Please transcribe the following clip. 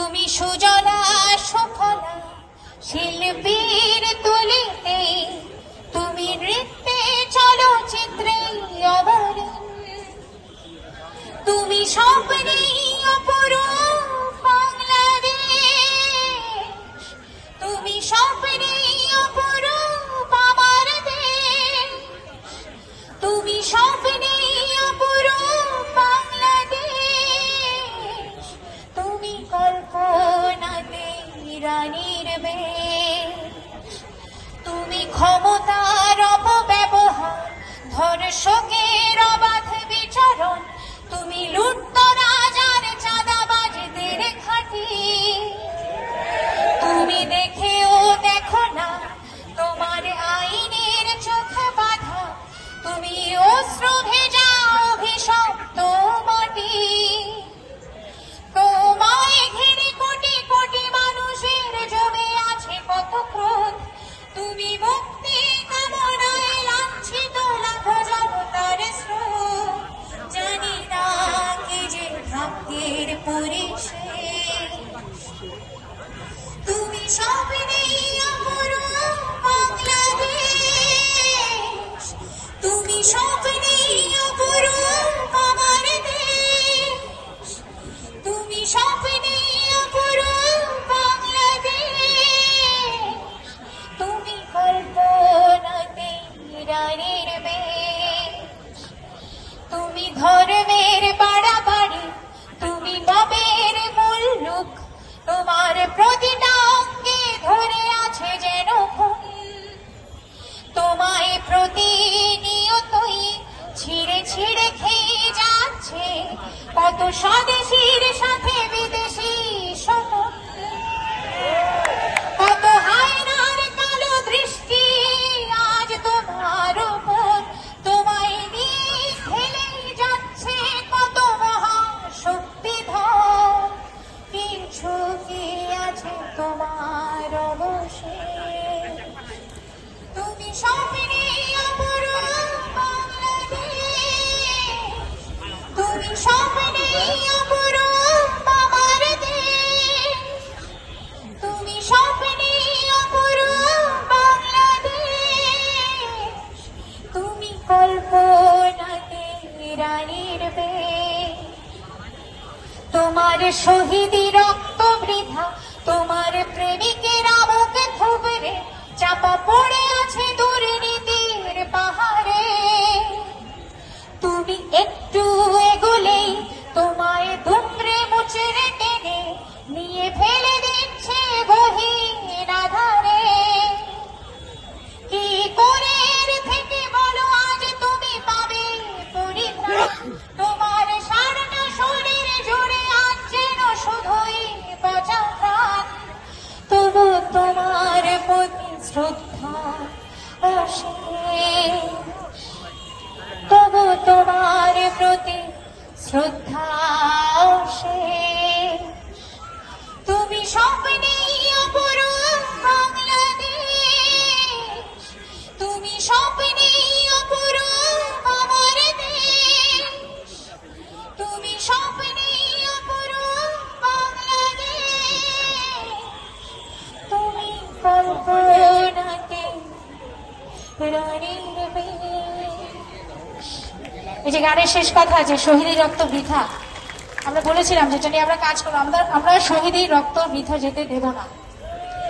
তুমি সুজলা সুফলা শিল্পীর তুলিতে, তুমি নৃত্যে চলচ্চিত্রে অবরণ, তুমি স্বপ্নে অপরূপ বাংলাদেশ, তুমি স্বপ্নে অপরূপ আমার দেশ, তুমি স্বপ্নে অপরূপ বাংলাদেশ, তুমি কল্পনাতে রানীর বেশ, তুমি ক্ষমতার অপব্যবহার, ধর্ষকের অবাধ বিচরণ, তুমি লুটতরাজ আর চাঁদাবাজদের ঘাঁটি, তুমি দেখেও দেখো না তোমার আইনের চোখে বাধা, তুমি অশ্রু ভেজা অভিশপ্ত মাটি, তোমায় ঘিরে কোটি কোটি মানুষের জমে আছে কত ক্রোধ, তুমি মুক্তি কামনায় লাঞ্ছিত লাখো জনতার স্রোত, জানি না কি যে ভাগ্যের পরিশেষ, তুমি স্বপ্নে অপরূপ বাংলাদেশ, তুমি স্বপ্নে অপরূপ আমার দেশ, তুমি স্বপ্নে অপরূপ বাংলাদেশ, তুমি কল্পনাতে রানীর বেশ, তুমি ধর্মের বাড়াবাড়ি, তুমি পাপের মূল রূপ, তোমার প্রতিটা অঙ্গে ধরে আছে যেন খুন, তোমায় প্রতিনিয়তই ছিঁড়ে ছিঁড়ে খেয়ে যাচ্ছে কত স্বদেশীর সাথে বিদেশি শোষণ, কত হায়নার কালো দৃষ্টি আজ তোমার উপর, তোমায় নিয়ে খেলে যাচ্ছে কত মহাশক্তিধর, কিছু কি আছে তোমার অবশেষ, তুমি স্বপ্নে অপরূপ বাংলাদেশ, তুমি স্বপ্নে অপরূপ আমার দেশ, তুমি স্বপ্নে অপরূপ বাংলাদেশ, তুমি কল্পনাতে রানীর বেশ, তোমার শহীদি রক্ত বৃথা, তোমার প্রেমিকেরা বুকে থুবড়ে চাপা পড়ে আছে দুর্নীতির পাহাড়ে, তুমি একটু এগোলেই তোমায় দুমড়ে মুচড়ে টেনে নিয়ে ফেলে দিচ্ছে গহীন আধারে, কি করে এর থেকে বলো আজ তুমি পাবে পরিত্রাণ, তোমার সারাটা শরীর জুড়ে আজ যেন শুধুই বাঁচা প্রাণ, তবু তোমার প্রতি শ্রদ্ধা অশেষ, তবু তোমার প্রতি শ্রদ্ধা অশেষ, তুমি স্বপ্নে অপরূপ বাংলাদেশ, তুমি স্বপ্নে অপরূপ আমার দেশ, তুমি স্বপ্নে অপরূপ বাংলাদেশ, তুমি কল্পনাতে রানীর বেশ। এই যে গানের শেষ কথা যে শহীদি রক্ত বৃথা, আমরা বলেছিলাম যেটা নিয়ে আমরা কাজ করবো, আমরা শহীদি রক্ত বৃথা যেতে দেব না।